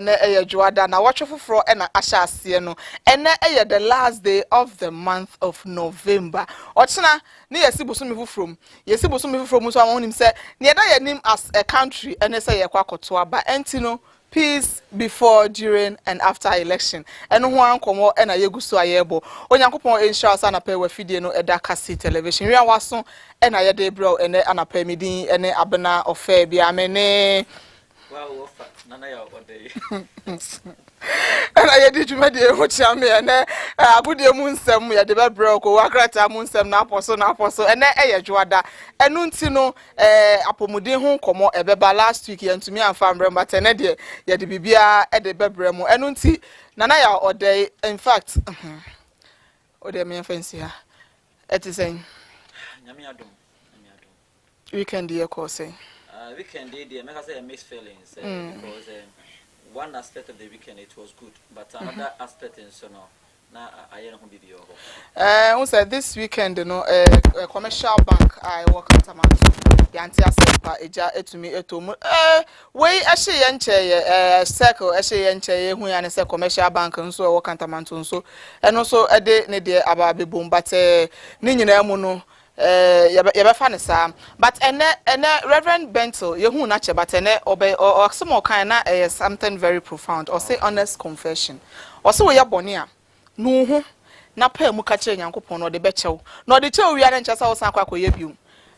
na juada na watch fufro na asha asie no ene the last day of the month of November ochina ne yesibusumi fufrom so amonim say ne da yanim as a country ene say ye kwakoto aba entino peace before, during, and after election. And no one come out and a yegusu ayebo. Onyankopon ensure us na pay we fidie no edakasi television. Nwen Waso and a de bro and na pay midin and abena ofe bi amene. Wow, nana ya odey. And I did you made a chame and abudie mu nsem ya de bro ko wakrata mu nsem na apostle and juada enunti no apomuden ho komo ebeba last week yantumi amfa mbrem but ene de ya de bibia e de bebre mu enunti nana ya odey in fact odey me fancy ha it is saying nyame adom weekend ye ko say weekend dey make us say mixed feelings because one aspect of the weekend it was good, but another aspect in so now I don't be who said this weekend you know a commercial bank I work at Tamanto the anti asepa eja etumi etomu we ehye yenche circle ehye yenche hu ya ne se commercial bank nso work at Tamanto nso eno so ede ne de aba bebom but ni nyina mu no yebe ne sa but ene Reverend Bentel yehu na che but ene obe or some kind na something very profound or say honest confession or say we ya bone a no hu na pa mu ka kire Nyankopon no de be chew no de chew wi a ncha sa wo san kwa koye bium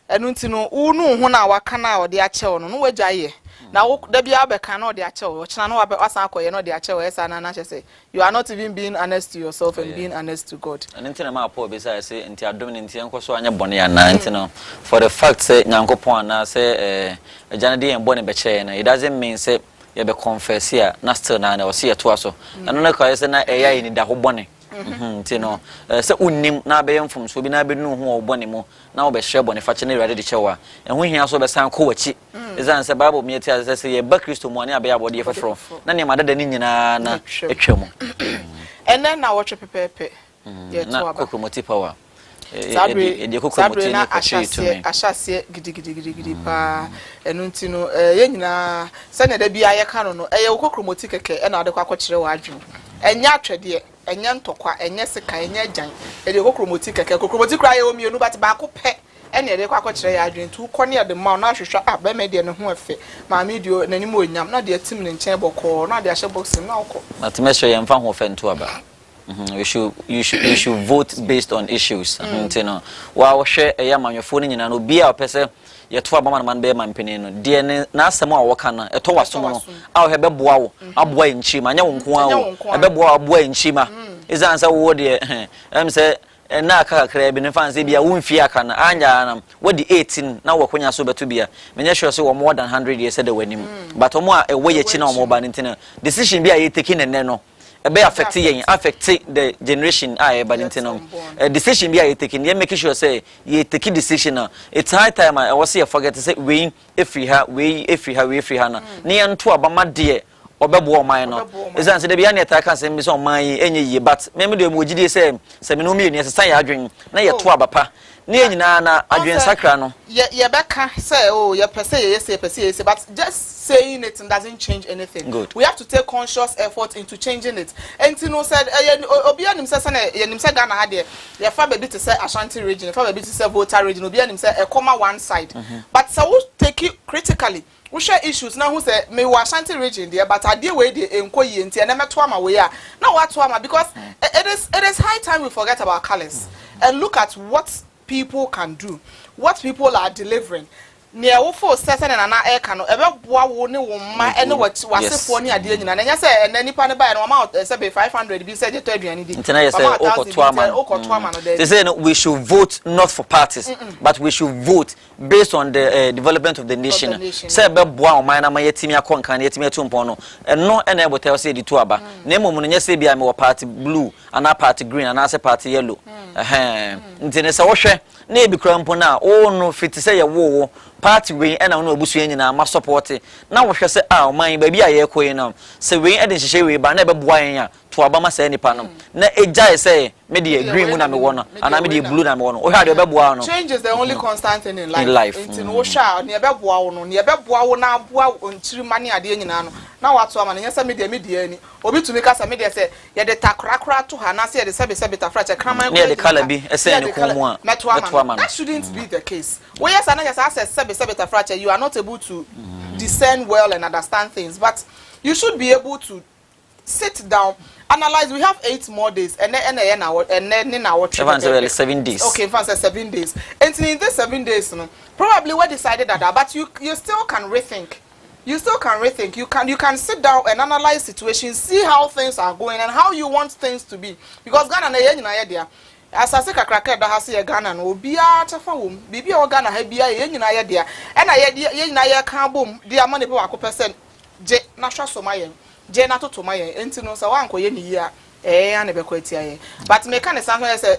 enu nti no unu hu na waka na o de a chew no wagya ye na wo da bia abeka na o de a chew o kina no wasan koye no de a chew esa na say you are not even being honest to yourself and being honest to God and nti na ma Paul be say nti adom ne nti enko anya bone ya na nti no for the fact say Nyankopon na say agya de en bone be che na it doesn't mean say you be confess here na still na o see to aso eno na ka say na eya ni da ho bone nti no se unnim na be yemfom so bi na be nu ho obone mu na wo be hye bone fa che na ready de chewa ehun hia so be san ko wachi ezan se bible me tia se ye ba Kristo mu ani abe abode ye fefro na ne madada ni nyina na etwam enen na wo twe pepepe ye to aba kokromoti power e kokromoti ni kwachi to me ashase gidi pa enu nti no ye nyina se na da bia ye ka no no ye kokromoti keke e na ade kwa kwakire wa adwu enya atwede enya ntokwa enya sika enya agyan e de kokromoti keke kokromoti kra ye omienu but ba ko pe ene ede kwa kwakire ya adwen tu kone de ma na hwehwa ba me de ne ho afe ma me dio nanim onyam na de atim ne nchen boko na de ahye boxing na okọ but me sure ye mfa ho fe nto aba you should vote based on issues you know wa wo hwe eya manwefo ni nyina no bia opese ye to aba man be man pene no de ne na asem a wo ka na eto wasom no a wo hebe boa wo aboa nchi ma nya wo nko a wo ebe boa aboa nchi ma izan sa wo de say na aka kra bi ne fanse bia wo mfi aka na anya na wodi 18 na wo konya so beto bia menye sure say wo more than 100 years said wanim but omo a ewo ye chi na omo ba ntina decision bia ye taking ne no ebe affect the generation but ntina decision bia ye taking ye make sure say ye take decision it's high time I was say forget to say we if we ha na ne nto abama de obebo oman no ezan se de bia ne ta kan se mi so oman enye yi but me de mo gidie se me no mi ni se san ya adwen na ye to abapa ne nyina na adwen sakra no ye beka say ye pese ye but just saying it doesn't change anything. Good. We have to take conscious effort into changing it. And Tino said obi anim se na ye nim se Ghana ha de ye fa be to say Ashanti region, fa be to say Volta region, obi anim se e comma one side. But so we take it critically. We share issues now who say me wa Ashanti region there but ade we dey enkoyi enti na meto ama we ya na what to ama because it is high time we forget about colors and look at what people can do, what people are delivering. Near wo for sese na na e ka no ebe boa wo ne wo ma ene wasefo ni ade nyina na nya se na nipa ne ba no ma se be 500 bi se je to aduane di ntina ye se okoto ama no they say we should vote not for parties but we should vote based on the development of the nation se be boa o man na ma yetimi akonkan yetimi atumpon no eno ena e botel se di to aba na emom no nya se bia me wo party blue ana party green ana se party yellow ntine se wo hwe na e bi kra mpo na o no fit se ye wo party we na no obusu nyina ma support na wo hwɛ sɛ a ɔman ba bi a yɛ kɔ yi na sɛ we de nhyehyɛ we ba na ɛbɛboa yɛn a to aba ma sɛ nipa no na egyae sɛ me de green mu na me wɔ no ana me de blue na me wɔ no wo hwɛ ade ɛbɛboa no change is the only constant thing in life nti no wo hwɛ a ne ɛbɛboa wo no ne ɛbɛboa wo na aboa onkyirima ne ade nyina no na wato ama ne nyɛ sɛ me de ani obi tumi ka sɛ me de sɛ yɛ de takrakra to ha na sɛ yɛ de sɛbe tafra kyɛ kraman ne yɛ de color bi ɛsɛ ne ko mu a meto ama that shouldn't be the case wo yes na just say sɛbe tafra kyɛ you are not able to discern well and understand things but you should be able to sit down analyze. We have 8 more days and then in our 7 days. Okay, fancy 7 days. And in these 7 days, probably we decided that, but you still can rethink. You still can rethink. You can sit down and analyze situations, see how things are going and how you want things to be. Because Ghana na yen na dia. As I say kakra da ha se Ghana no obi a tafa wom. Bibi a Ghana ha bia yen nyina ye dia. E na ye nyina ye kan bom dia ma ne be wako percent je na hwa so mayen. Je na toto mayen. Enti no so wan koye ni yi a ane be ko atia yen. But me kan say say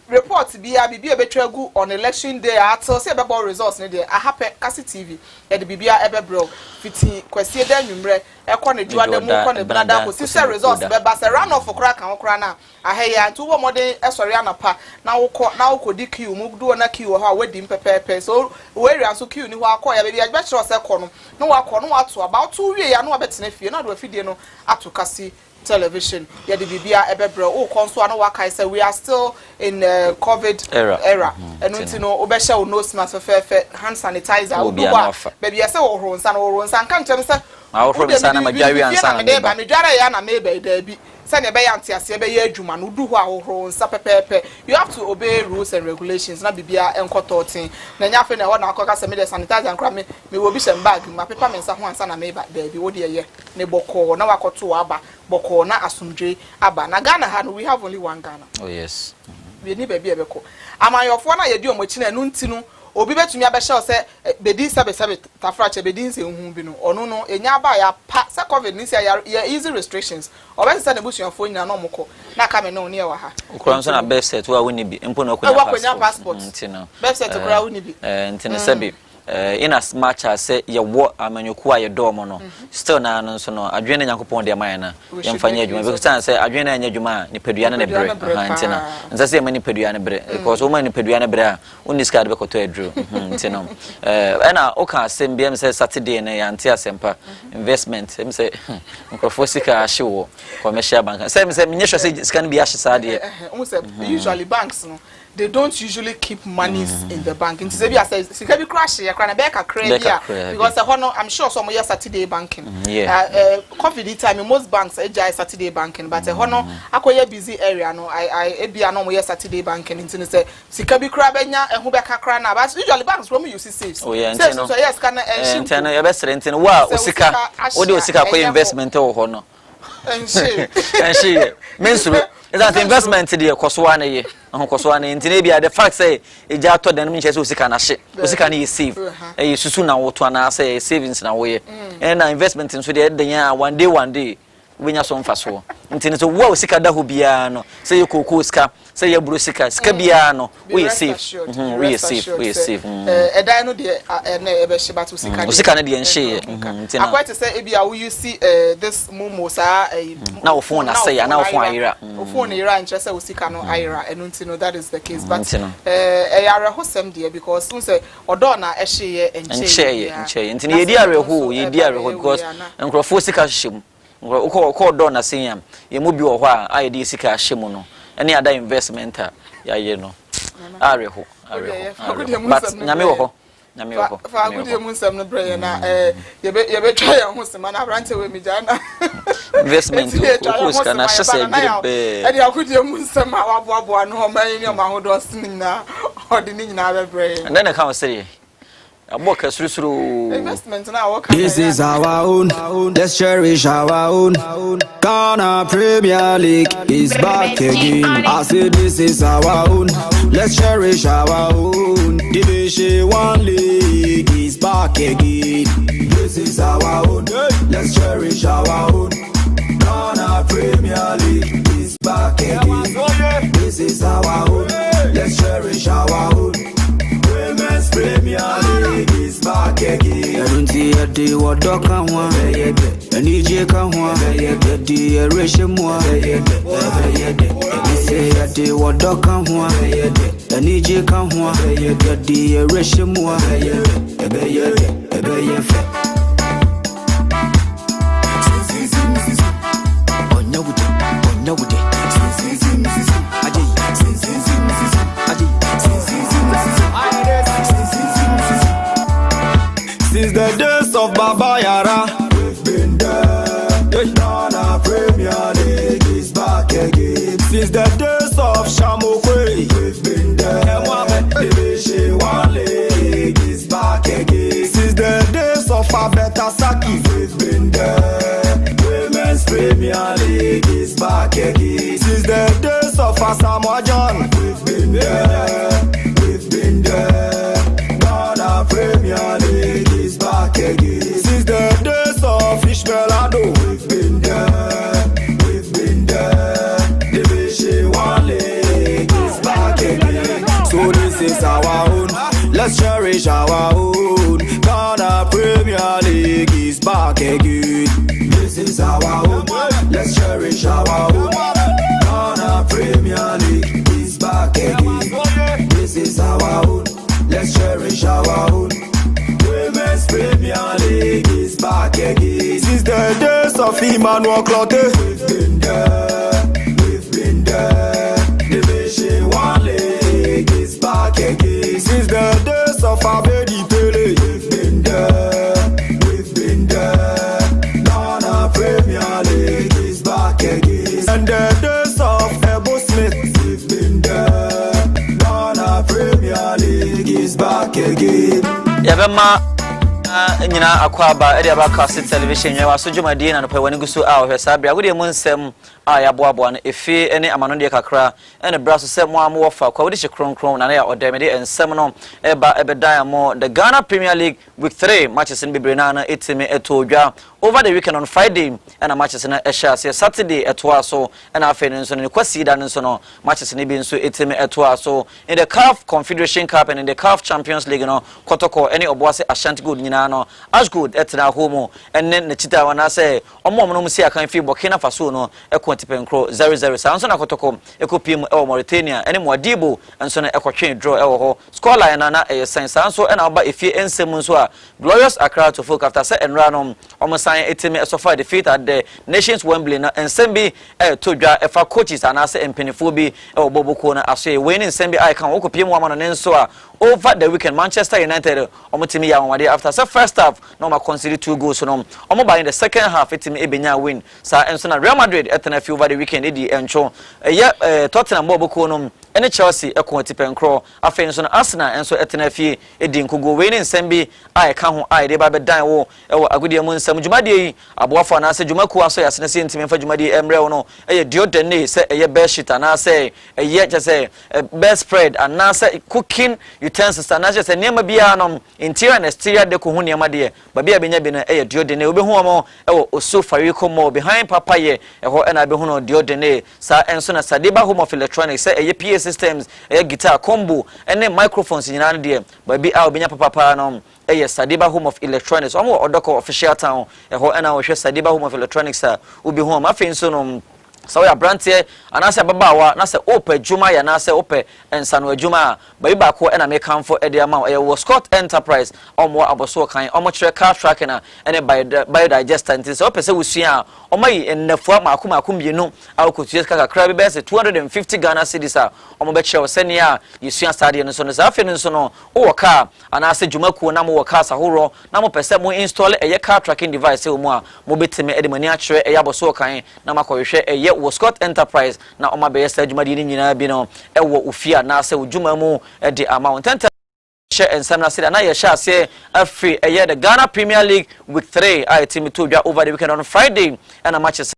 report bia bibia betwagu on election day atil say bebo results ne dey ahape kasi TV e de bibia ebebro fiti kwesi da nwumre e ko ne juade mu ko ne brada ko si say results beba say run off kra kan kra na aheya ntu wo modern esori anapa na wo di queue mu do na queue ho a wadi mpepepe so we ria so queue ni ho akọ ya bibia be kire say ko no na wa ko no ato about 2 wie ya no abetene fie na do afidie no ato kasi television ya the bibia ebebro o konso ano waka say we are still in COVID era and unti no obehye o nose mask fefe hand sanitizer o do ba baby say o horo nsa kan kem say ma o horo nsa na madwawe ansa na ba medware ya na me be da bi say ne be ya ntiase be ya adwuma no du ho a horo nsa pepepe you have to obey rules and regulations na bibia enkototin na nya fe na ho na akoka say me the sanitizer nkra me wo bi shem bag ma paper me nsa ho ansa na me ba da bi wo de ye ne boko na wakoto aba boko na asumdwe aba na Ghana ha no we have only one Ghana. Oh yes. We ni baby ebeko amayofo na ye di omochi na nu nti no obi betumi abehye se bedi sebe tafrache bedi nse hu bi no ono no enya ba ya pa se covid ni se ya easy restrictions obe se na busuafo nyina no moko na ka me no ne wa ha okura nso na birth set wa woni bi mpo na okonya passport nti no birth set okura woni bi nti ne sebe in as much as say ye wo amanyoku a ye dom no still na no so no adwene nyankopon de man na ye mfanya adwuma because say adwene na anya adwuma ni padua na bre nti na nza say mani padua na bre because wo mani padua na bre a onni ska de bekoto adru nti no na o kan asem bia me say Saturday na ya nti asempa investment me say nkrofo sika ahye wo commercial bank say me say menye hwe say sika no bi ahye sa de usually banks no they don't usually keep monies in the bank. Into say sika bi crash ya kra na be ka credit because I'm sure some year Saturday banking. COVID time most banks ejai Saturday banking but hono akoye busy area no I bia no mo year Saturday banking into say sika bi kra benya ehu be ka kra na but usually banks from use saves. Oh yeah, so yes can nteno ya be sere nteno wa osika odi osika ko investment wo hono. And mensuru is that investment the koswa na ye koswa na ntine bia the fact say eja to den menche say osika na hye osika na ye save susu na wo to na say savings na wo ye and na investment nso de den ya one day wenya so mfaso ntine so wo osika da ho bia no say ye kokoo sika say ye buru sika bia no we save we save edan no de na ebe hye bat osika na de nhye ntine akwa to say ebia we you see this momo sa na wo phone na say na wo phone ayira phone ayira nche say osika no ayira enu ntino that is the case but yare hosem de because we say odo na ehye ye enche ntine ye di areho because nkrofo sika hye uko do na senior ye mu bi wo ho a ye di sika ahye mu no ene ada investment a ya ye no areho but nyame wo ho fa good ye mu nsem no bre na ye be twa ye ho sema na brante we mi jana investment ko sika na hye be e di akudi ye mu nsem a waboabo no ho man ni o ma ho do sin na odi ni nyina be bre and then can say investment now. This is our own. Let's cherish our own. Ghana Premier League is back again. I say this is our own. Let's cherish our own. Division 1 League is back again. This is our own. Let's cherish our own. Ghana Premier League is back again. This is our own. Let's cherish our own. Women's Premier League see a day what dog can one, and EJ can one, the eration one. Say a day what dog can one, and EJ can one, the eration one. Since the days of Baba Yara, we've been there. Ghana Premier League is back again. Since the days of Shamokwe, we've been there. Division 1 League is back again. Since the days of Abeta Saki, we've been there. Women's Premier League is back again. Since the days of Asamoah John, we've been there. We've been there. Ghana Premier League is back again. Since the days of Ishmael Ado, we've been there. We've been there. Division 1 League is back again. So this is our own. Let's cherish our own. Ghana Premier League is back again. This is our own. Let's cherish our own. Ghana Premier League is back again. This is our own. Let's cherish our own. Women's Premier League is back again. Since the days of Emmanuel Clotte, we've been there. We've been there. Division 1 League is back again. Since the days of Abedi Pele, we've been there. We've been there. Ghana Premier League is back again. And the days of Ebo Smith, we've been there. Ghana Premier League is back again. Yabema nyina akwaba ede abakase television Nwen Waso dwumadi na no pe wani gusu a ohwesa bia gode mu nsem a yaboabo na efi ene amanode kakra ene braso se mo am wofa kwa wodi hekronkron na na ya odemede ensem no eba ebedan mo the Ghana Premier League week 3 matches in Bibrina na etime etodwa over the weekend on Friday and matches na esha Saturday etwa so and afen nso ne kwasi da nso no matches ne bi nso etime etwa so in the CAF Confederation Cup and in the CAF Champions League no kotoko any oboase Ashanti Gold nyina no as good etna home and ne chita wana say omo no musi akan fi Burkina Faso no ekwantipenkro 0-0 sanso na kotoko ekopiem e Mauritania ene Mwadibo nso na ekotwen draw e wo ho score line na sanso e na ba efie ensem nso a Glorious Accra to folk after say enra no omo san etime esofa defeat at the Nations Wembley na ensembi todwa efa coaches anase empenifo bi e oboboko na aso e winning ensembi I kan okopiem wa no nso a over the weekend Manchester United omotimi ya wade after the first half no ma concede 2 goals no omo by in the second half etimi ebenya win sa enso na Real Madrid etena fi over the weekend edi encho Tottenham boboko no ene Chelsea ekwantipenkro afa enso na Arsenal enso etena fi edi nkogo winning ensembi I kan ho I de ba bedan wo ewo agudie mu nsam dwumade yi aboafo na se dwumaku aso ya sene se ntimi fa dwumade emre no deodene se best shit na se je best spread and na se cooking utensils na se niam bia no interior and exterior de ko hu niam de ba bia benya bi no deodene obehu omo oso fariko mo behind papa ye eho na behu no deodene sa enso na Sadiba Home of Electronics se PA systems guitar combo ene microphones nyina no de ba bi a obenya papa no Sadiba Home of Electronics omo odoko official town eho na wo hwe Sadiba Home of Electronics a obi hu ma fe nso no so ya brantie anase babawa na se ope juma ya na se ope ensano adwuma ba bi ba ko na me kanfo ede ama wo Scott Enterprise omo aboso kan omo kire car tracking na ene biodigester nti se ope se wusua omo yi ennafua makom bienu akotua kakra bi be se 250 Ghana cedis a omo be kire sene a yesua stadium no so no za afi nso no wo car anase dwumaku na mo car sahoro na mo pese mo install car tracking device e mo a mo betime ede mani a kire aboso kan na makohwe wo Scott Enterprise na oma be yesa dwumadi ni nyina bi no ewo ofia na se dwuma mu de amount share ensam na se na ye sha se afri the Ghana Premier League week 3 I team to over the weekend on Friday and a matches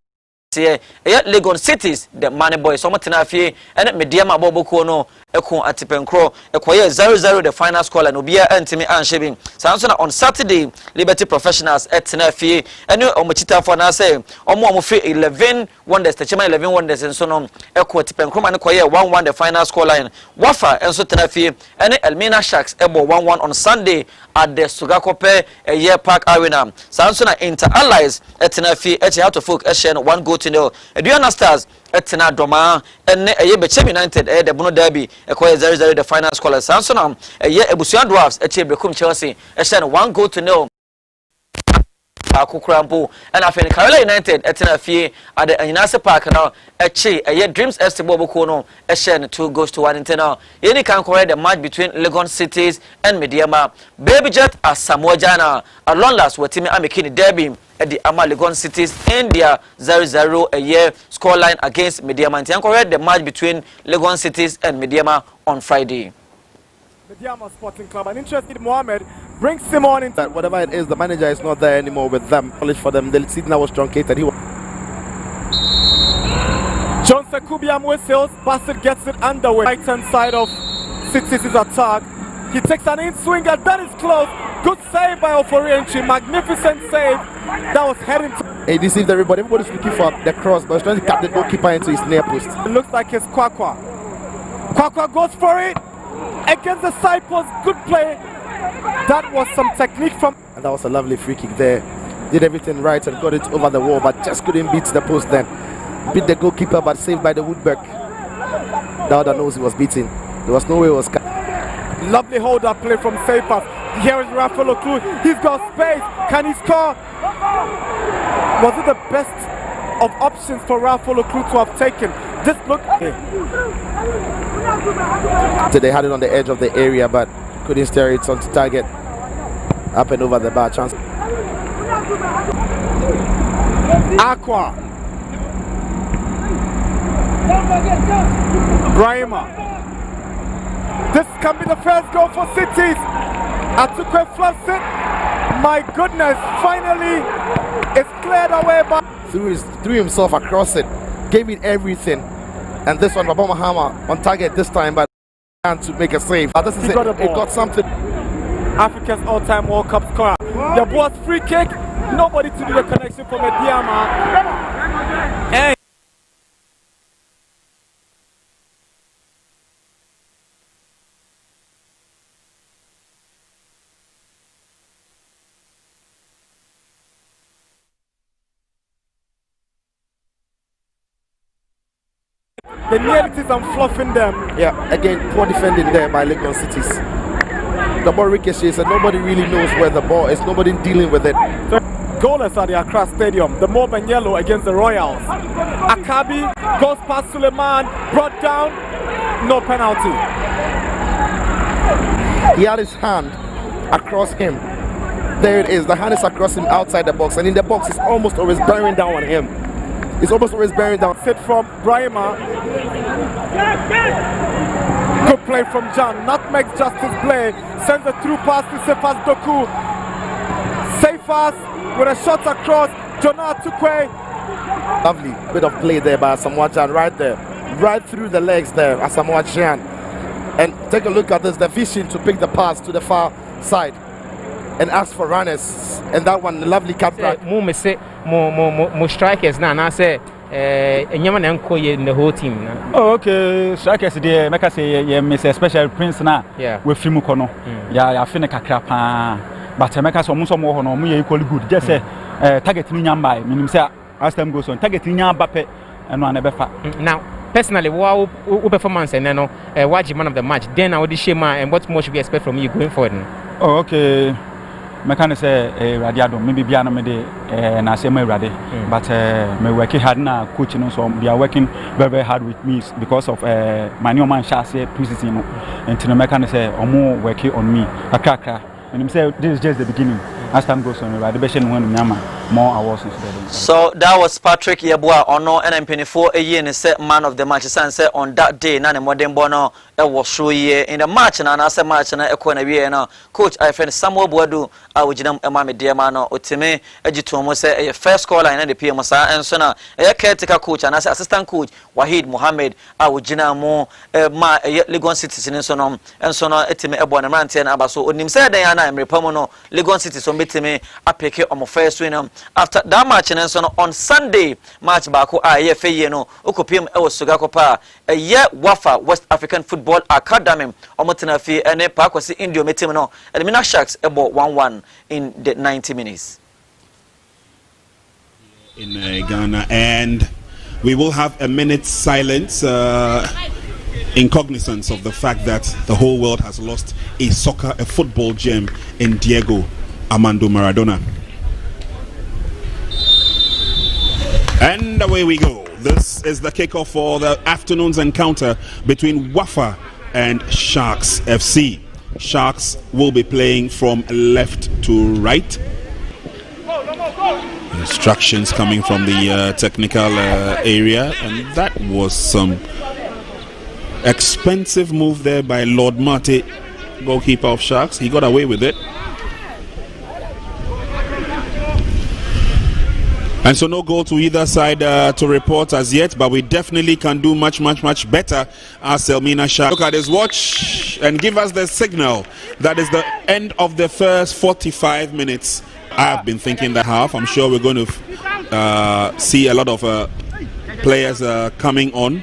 Legon Cities the Money Boys so matena fie and mediama boboko no Eko atipenkro ekoye 0-0 the final score and obia antimi anhye bi sanso na on Saturday Liberty Professionals etena fie ene omochita for na say omo free 11 wonders techema 11 wonders enso no eko atipenkro man koye 1-1 the final score line wafa enso tena fie ene Elmina Sharks ebo 1-1 on Sunday at the Sugakope Year Park Arena sanso na Inter Allies etena fie eche out of folk eshe no 1-0 Aduana Stars etena doma ene Bechem United the Bono Derby ekoye 0-0 the final score sanso na Ebusuan Dwarfs eche Brekum Chelsea eshe no 1-0 Akukrampo and after Carolina United etena fie at the Anyinase Park now eche Dreams FC Boboko no eshe 2-1 internal yeni can correct the match between Legon Cities and Mediama Baby Jet as Samoa Jana at long last were team Amikini Derby at the Ama Legon Cities in their 0-0 scoreline against Mediama and correct the match between Legon Cities and Mediama on Friday. Mediama Sporting Club, an interested Mohammed brings him on in that whatever it is, the manager is not there anymore with them. College for them, the seat now was truncated. John Sekubiam whistles, Bassett gets it underway. Right hand side of City's attack. He takes an in swinger, that is close. Good save by Oforienchi, magnificent save. That was heading to. He deceived everybody. Everybody's looking for the cross, but he's trying to cut the goalkeeper into his near post. It looks like it's Kwakwa. Kwakwa goes for it. Against the side post, good play. That was some technique from. And that was a lovely free kick there. Did everything right and got it over the wall, but just couldn't beat the post then. Beat the goalkeeper, but saved by the Woodberg. Dowda knows he was beaten. There was no way it was. Lovely hold up play from Seipas. Here is Rafael Oklu. He's got space. Can he score? Was it the best of options for Rafael Oklu to have taken? This looked. So they had it on the edge of the area, but couldn't steer it onto target. Up and over the bar. Chance. Aqua. Brahima. This can be the first goal for Cities. Atukwe fluffs it. My goodness, finally it's cleared away by threw himself across it, gave it everything. And this one, Babama Hama on target this time, but to make a save. This is it. It got something. Africa's all-time World Cup scorer. The boss free kick. Nobody to do the connection for Mediama. And the nearlities and fluffing them. Yeah, again, poor defending there by Legon Cities. The ball ricochets and nobody really knows where the ball is. Nobody dealing with it. Goalless at the Accra Stadium. The Mob and Yellow against the Royals. Akabi goes past Suleiman, brought down, no penalty. He had his hand across him. There it is. The hand is across him outside the box, and in the box it's almost always bearing down on him. It's almost always bearing down. Sit from Brahima. Good play from John. Nutmeg justice play. Sends a through pass to Sefas Doku. Sefas with a shot across. Jonah Tukwe. Lovely bit of play there by Asamoah Gyan right there. Right through the legs there, Asamoah Gyan. And take a look at this. The vision to pick the pass to the far side and ask for runners. And that one, the lovely cut back. More strikers now. And I say, Enyaman in the whole team. Oh, okay. Strikers, they make us say, yeah, Mr. Special Prince now. Yeah. With Fimukono. Yeah, I feel like a crap. But I make us almost more on me equally good. Just say, targeting Yamba. Meaning, say, as time goes on, targeting Yamba and one never fat. Now, personally, what performance and then watch man of the match. Then I would shame and what more should we expect from you going forward? Oh, okay. I can say Radiado, maybe Biana Mede and I say my Radi, but my working hard now, coaching, so they are working very, very hard with me because of my new man Shase preseason and to the mechanic say or more working on me. A cracker. And him say this is just the beginning. As time goes on, the best one in Myanmar. more awards instead. So that was Patrick Yeboah Ono and M24 a year and set man of the match. And said on that day, Nane Modern Bono was show year in the match and another match and a corner year. Coach, I find Samuel Boadu, I would jam a mammy dear man or Otime, Ejitomo say a first caller in the PMSA and Sona, a caretaker coach and as assistant coach Wahid Mohammed, I would Jinamo, my Legon citizen and so on, and so on, Etime Ebon and Abaso, Unim said Diana and Repomono, Legon citizen Bitime, I pick it on my first winner. After that match and so on Sunday, match Bako, I ye Fayeno, Ukopim El Sugakopa, a year Wafa West African Football Academy, Omotinafi, and a Pakwasi Indio Metimino, and Mina Sharks about 1-1 in the 90 minutes. In Ghana, and we will have a minute's silence in cognizance of the fact that the whole world has lost a football gem in Diego Armando Maradona. And away we go. This is the kickoff for the afternoon's encounter between Wafa and Sharks FC. Sharks will be playing from left to right. Instructions coming from the technical area, and that was some expensive move there by Lord Marty, goalkeeper of Sharks. He got away with it. And so no goal to either side to report as yet, but we definitely can do much better as Elmina Sharks. Look at his watch and give us the signal. That is the end of the first 45 minutes. I've been thinking that half. I'm sure we're going to see a lot of players coming on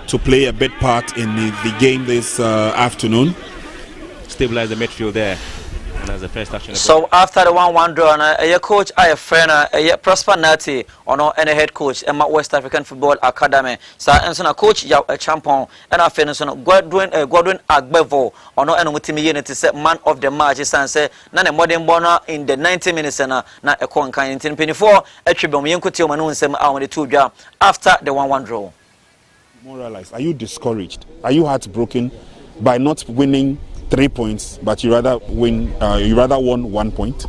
to play a big part in the game this afternoon. Stabilize the midfield there. As the first action. So after the 1-1 draw, a coach, a friend, a Prosper Nati, or and a head coach, Emma West African Football Academy. So and so a coach, a champion, and a friend, so Godwin Agbevo, or no, and Mutimi Unity set man of the match. And say, Nana Modern Bona in the 90 minutes and not a con kind in 24, a tribune Yankutio Manu Sem out the 2 draw after the 1-1 draw. Moralize, are you discouraged? Are you heartbroken by not winning 3 points, but you rather won 1 point?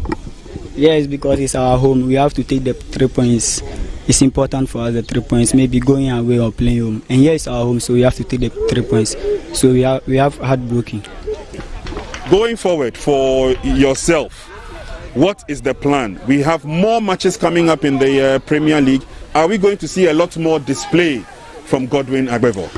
Yes, because it's our home. We have to take the 3 points. It's important for us, the 3 points. Maybe going away or playing home. And here is our home, so we have to take the 3 points. So we have heartbroken. Going forward for yourself, what is the plan? We have more matches coming up in the Premier League. Are we going to see a lot more display from Godwin Agbevo?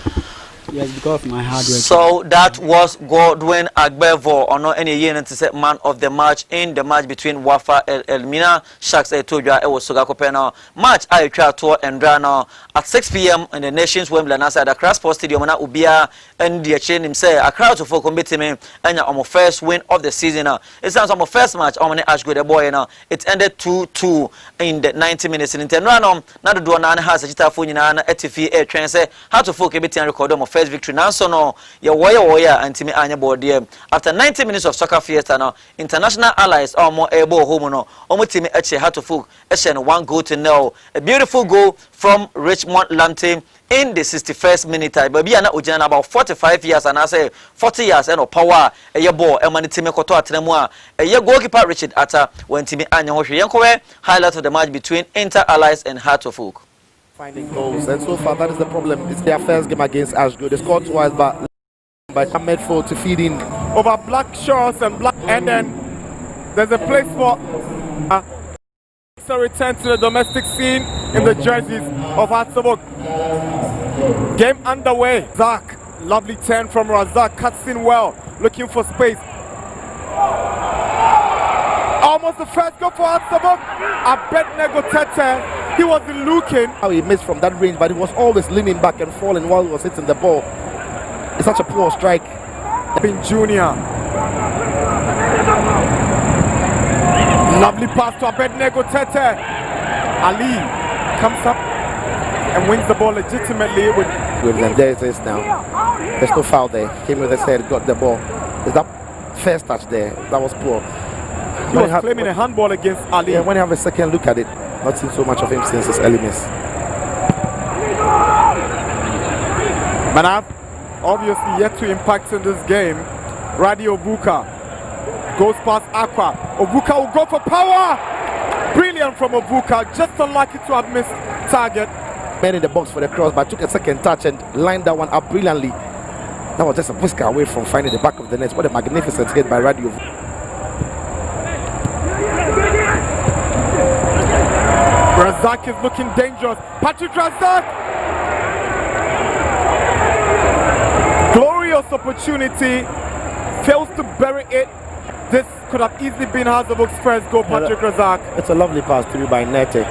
Yes, because of my hard work. So that was Godwin Agbevo, or no any year to set man of the match in the match between Wafa and Elmina Sharks. I told you it was Sugakopena match. I try to and Drana at 6 p.m. in the Nations Wembley at the Accra Sports Stadium. And Ubia and the chain himself a crowd to folk commitment and our first win of the season. It sounds our first match. I'm Ash good boy now. It ended 2-2 in the 90 minutes in Random. Now the door has a jita phone in an ETV air train say how to folk committee and record them first victory. Now so no your warrior and Timmy Anya board there. After 90 minutes of soccer fiesta now, international allies are more able home no. Timmy Eche had to folk 1-0. A beautiful goal from Richmond Lamptey in the 61st minute. But be ujana about 45 years and I say 40 years and power a year ball and money Timmy Koto Atremoa. A year goalkeeper Richard Atta when Timmy Anya Hoshi Yankowe highlight of the match between Inter Allies and Heart of Oak. Finding goals, and so far that is the problem. It's their first game against Ashgood. They scored twice, but by Medford to feed in over black shorts and black, and then there's a place for a return to the domestic scene in the jerseys of Hatzabok. Game underway. Zach, lovely turn from Razak, cuts in well, looking for space. Almost the first goal for Hatzabok. Abednego Tete. He wasn't looking. How he missed from that range, but he was always leaning back and falling while he was hitting the ball. It's such a poor strike. Pin Junior. Lovely pass to Abednego Tete. Ali comes up and wins the ball legitimately with them. There it is now. There's no foul there. Came with his head, got the ball. Is that first touch there? That was poor. He was claiming a handball against Ali. Yeah, when you have a second look at it, not seen so much of him since his early miss. Manab, obviously yet to impact in this game. Radio Obuka goes past Aqua. Obuka will go for power. Brilliant from Obuka, just unlucky to have missed target. Man in the box for the cross, but took a second touch and lined that one up brilliantly. That was just a whisker away from finding the back of the net. What a magnificent hit by Radio. Razak is looking dangerous. Patrick Razak! Glorious opportunity. Fails to bury it. This could have easily been Hazlewood's first goal, Patrick Razak. It's a lovely pass through by Nete.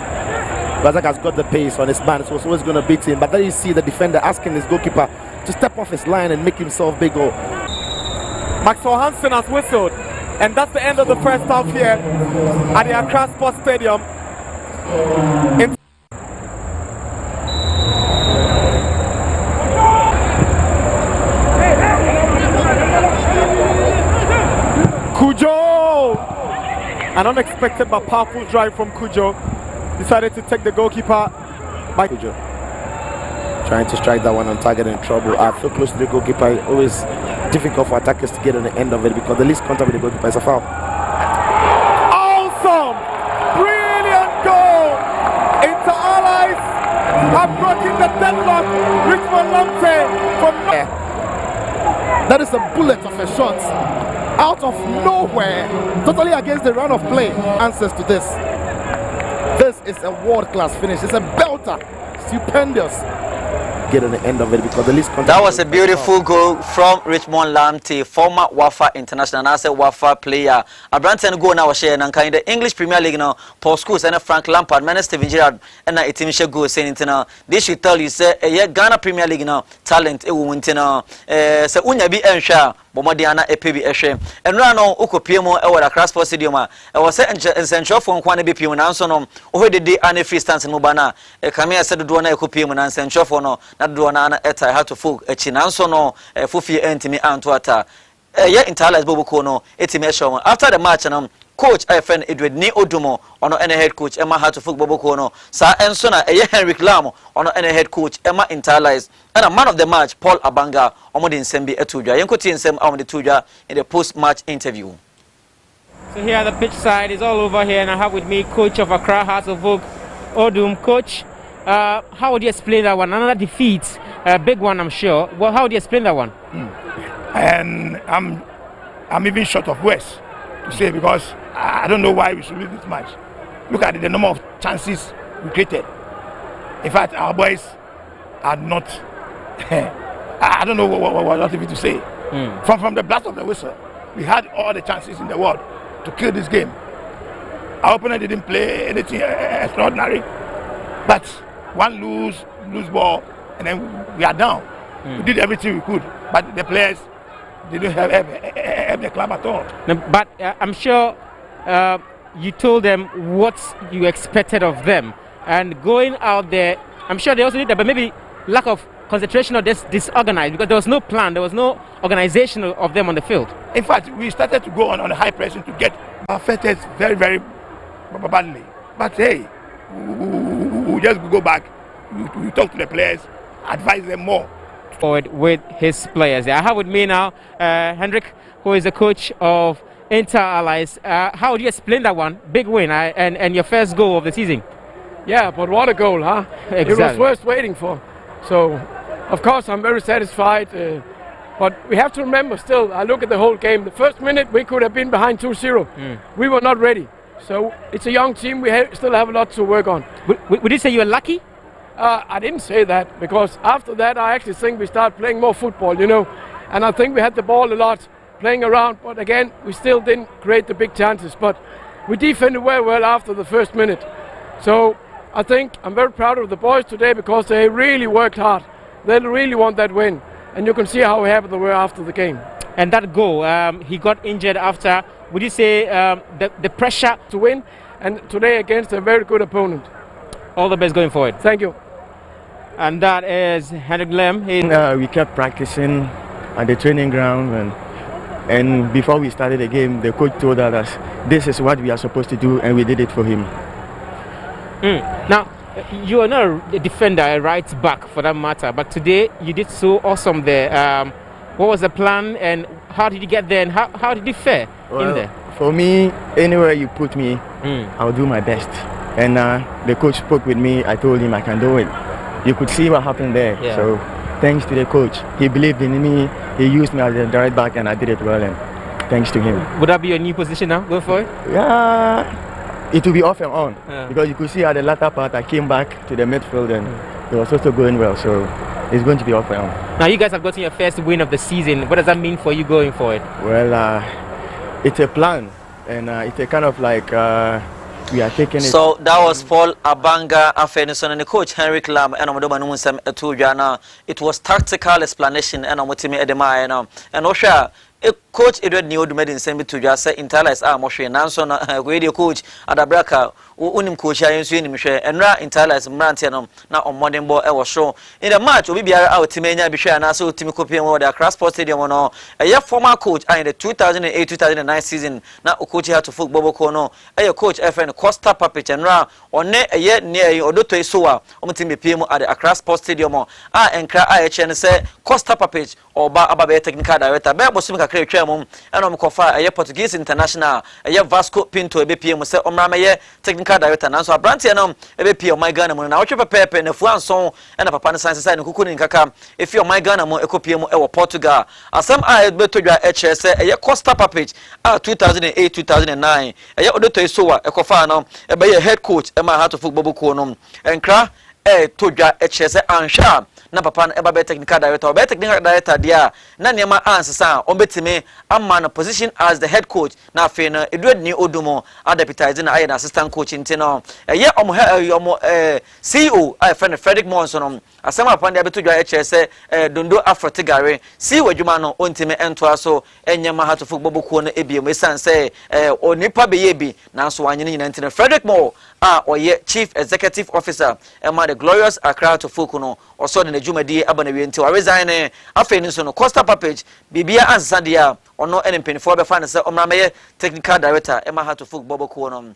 Razak has got the pace on his man, so it's always going to beat him. But then you see the defender asking his goalkeeper to step off his line and make himself big goal. Maxwell Hansen has whistled. And that's the end of the first half here at the Accra Sports Stadium. Kujo! An unexpected but powerful drive from Kujo. Decided to take the goalkeeper by Kujo. Trying to strike that one on target in trouble. I feel close to the goalkeeper. Always difficult for attackers to get on the end of it because the least contact with the goalkeeper is a foul. Awesome! Brilliant goal! Inter Allies have broken the deadlock. Richmond Lamptey from that is a bullet of a shot out of nowhere, totally against the run of play. Answers to this. This is a world-class finish. It's a belter. Stupendous. Get on the end of it because the least contact. That was a beautiful goal from Richmond Lamptey, former Wafa international and also Wafa player. A Branton goal now share and kind of English Premier League now. Paul Scholes and Frank Lampard, man, Steven Gerrard, and a team shall go saying now. They should tell you say a Ghana Premier League now talent a woman now. So unya be ensure. Bomadiana EPB Eshe and Rano Uko Piemo or Accra Sports Stadium. I was essential for one BPM and Ansonom, who did the Anne Free Stance in Mubana. A Camia said Duana Ecopium and essential for no, not Duana Eta had to folk a Chinansono, a Fufi Antimi Antuata. Yet in Talas Bobokono, Etimeshon. After the match, Coach FN Edward Ni Odumo on any head coach Emma had to football Bokono. Sir Ensona Henrik Lamo on any head coach Emma Interlies and a man of the match Paul Abanga Omodin Sembi Etuja. Yankoti and Sem Amadi Tuja in the post-match interview. So here the pitch side is all over here, and I have with me coach of Accra Hearts of Oak, Odum. Coach, how would you explain that one? Another defeat, a big one, I'm sure. Well, how would you explain that one? And I'm even short of words to say because I don't know why we should lose this match. Look at the number of chances we created. In fact, our boys are not. I don't know what even to say. From the blast of the whistle, we had all the chances in the world to kill this game. Our opponent didn't play anything extraordinary, but one loose ball, and then we are down. We did everything we could, but the players didn't have the club at all. No, but I'm sure you told them what you expected of them, and going out there, I'm sure they also did that, but maybe lack of concentration or disorganized because there was no plan, there was no organization of them on the field. In fact, we started to go on a high pressing to get affected very, very badly. But hey, we just go back, we talk to the players, advise them more. Forward with his players. I have with me now Hendrik, who is the coach of Inter Allies. How would you explain that one? Big win and your first goal of the season. Yeah, but what a goal, huh? Exactly. It was worth waiting for. So, of course, I'm very satisfied. But we have to remember still, I look at the whole game. The first minute, we could have been behind 2-0. We were not ready. So, it's a young team. We still have a lot to work on. Would you say you were lucky? I didn't say that because after that, I actually think we started playing more football, you know. And I think we had the ball a lot, playing around. But again, we still didn't create the big chances. But we defended very well after the first minute. So, I think I'm very proud of the boys today because they really worked hard. They really want that win. And you can see how happy they were after the game. And that goal, he got injured after. Would you say the pressure to win? And today against a very good opponent. All the best going forward. Thank you. And that is Hendrik Lem. We kept practicing at the training ground. And before we started the game, the coach told us this is what we are supposed to do. And we did it for him. Now, you are not a defender, a right back for that matter, but today you did so awesome there. What was the plan and how did you get there and how did you fare in there? For me, anywhere you put me, I'll do my best. And the coach spoke with me. I told him I can do it. You could see what happened there. Yeah. So thanks to the coach. He believed in me. He used me as a right back, and I did it well. And thanks to him. Would that be your new position now? Go for it. Yeah, it will be off and on because you could see at the latter part I came back to the midfield and it was also going well. So it's going to be off and on. Now you guys have gotten your first win of the season. What does that mean for you going forward? Well, it's a plan, and it's a kind of like we are taking it. So that was Paul Abanga Afenison and the coach Henry Lam and Omodomanum Etujana. It was tactical explanation and Omotimi Edema and Osha. Coach Edward New Medin send me to just say Interlice Moshe Nanson radio coach Adabraka unim coach I use and Ra Interlice Mrantianum now on modern ball I was show in the match we be out Timenia Bisha and also Timikopian or the Cross Sports Stadium or a year former coach in the 2008-2009 season now coach had to football kono a coach FN Costa Papich and Ra on a year near or Dr. Soa Omtimi PM at the Cross Sports Stadium and cry IHN say Costa Papich or Ababe technical director Bebosumika and Kofa, a Portuguese international, a Vasco Pinto, a BPM, say Omrama, technical director, and so a Brantianum, a BP, my gun, and I watch a paper and a Fuan song and a Papa Science and Kukunin Kaka. If you're my gun, a copium or Portugal, as some I better your HS, a Costa Papage, 2008-2009, a Yodoto Soa, a Kofano, a Bay head coach, and my heart of football conum, and cra, a Toja HS and Sharp. Na papa eba be technical director dia na niema answer ombetime amma na position as the head coach na afi na Edward ni odumo adaptize na aye na assistant coach ntino eye omo CEO I friend Frederick Monson asema pande abetodwa HS dondo afrotigare CEO adwuma no ontime ento aso enyema hato football bokuo na ebiem esanse onipa be yebi na so wanyene nyina ntino Frederick Mo oye chief executive officer ema the glorious Accra to Fukuno also the Jumadi Abanawi until I resign after so no Costa Papage Bibia Ansadia or no any penny for the finance or technical director Emma Hato Football Bobo.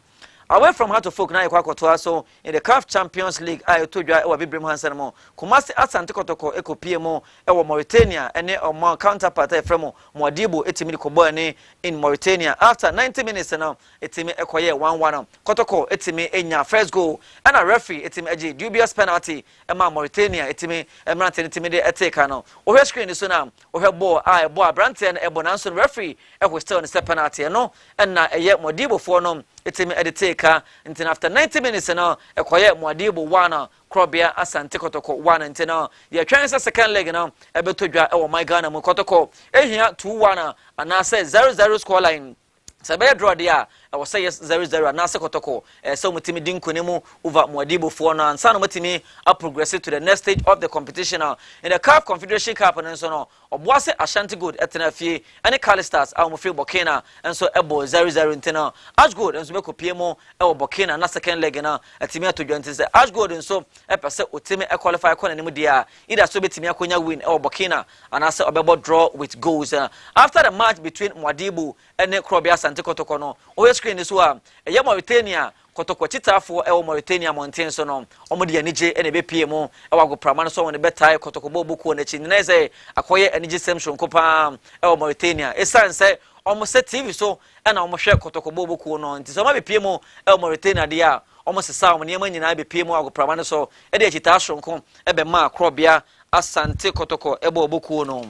Away from Hatofuk na Ikwako Toaso in the CAF Champions League, I told you I will be Brimhansen. Kumasi Asante Kotoko Eko PMO, Ewa Mauritania, and a more counterpart from Mwadibu, Etimi Koboane in Mauritania. After 90 minutes now, Etimi Ekoye 1-1. Kotoko, Etimi Enya first goal, and a referee, Etimi Eji, dubious penalty, Emma Mauritania, Etimi, Emrantin, Etimi Etekano. Over screen is now, over ball, I, Boa Branton, Ebonanson referee, and we still in the penalty, no, and now a yet Mwadibu for no. Etimi editeka until after 90 minutes now ekoye Mwadibu 1 Krobia Asante Kotoko 1 until now ye twan second leg now ebetodwa e wo my Ghana mu Kotoko ehia 2-1 and I say 0-0 score line Sabaya draw dia I was say yes 0-0 and Nasa Kotoko so mutimi dinkunemu over Mwadibu for now and Sano mutimi up progress to the next stage of the competition in the CAF Confederation Cup and so no Obwase Ashanti Good Etenafie and the Calistas Almofri Burkina and so Ebo 0-0 intena Ash Good and so meko PMO Ebo Burkina na second leg na etimi to join say Ash Good and so epese otimi e qualify kona nemu dia either so betimi akonya win Ebo Burkina and ase obebo draw with goals after the match between Mwadibu and Krobia Asante Kotoko no o screen this one e Mauritania Kotoko chitafo e Mauritania mountain so no omodi anije e be PMO e wago prama no so won be tie Kotoko bobu ko na chi na say akoye anije semshon kopa e Mauritania esanse almost TV so and almost share Kotoko bobu ko no nti so ma be PMO e Mauritania dia almost sa mo niam nyina be PMO wago prama no so e de chitashon ko e be ma Krobia Asante Kotoko e bobu ko no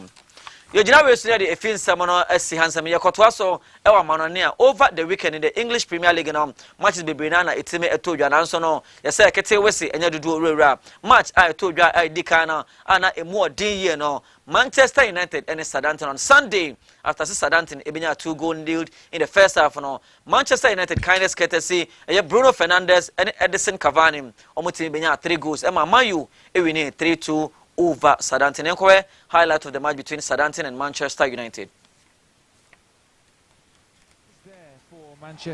Your general study a fin Samono SC Hansam Yakotwaso, Ewa Manonia over the weekend in the English Premier League now. Matches be Brinana, it's me a told you and Ansono. Yes, I can tell Wessi and you do rap. Match I told you I Dicana, Anna a more day no. Manchester United and Southampton on Sunday after Southampton Ebinya 2-goal lead in the first half no. Manchester United kindness courtesy Bruno Fernandes and Edison Cavani. Omuti Ebinya 3 goals. Emma Mayu Ewini 3-2 over Southampton. Highlight of the match between Southampton and Manchester United.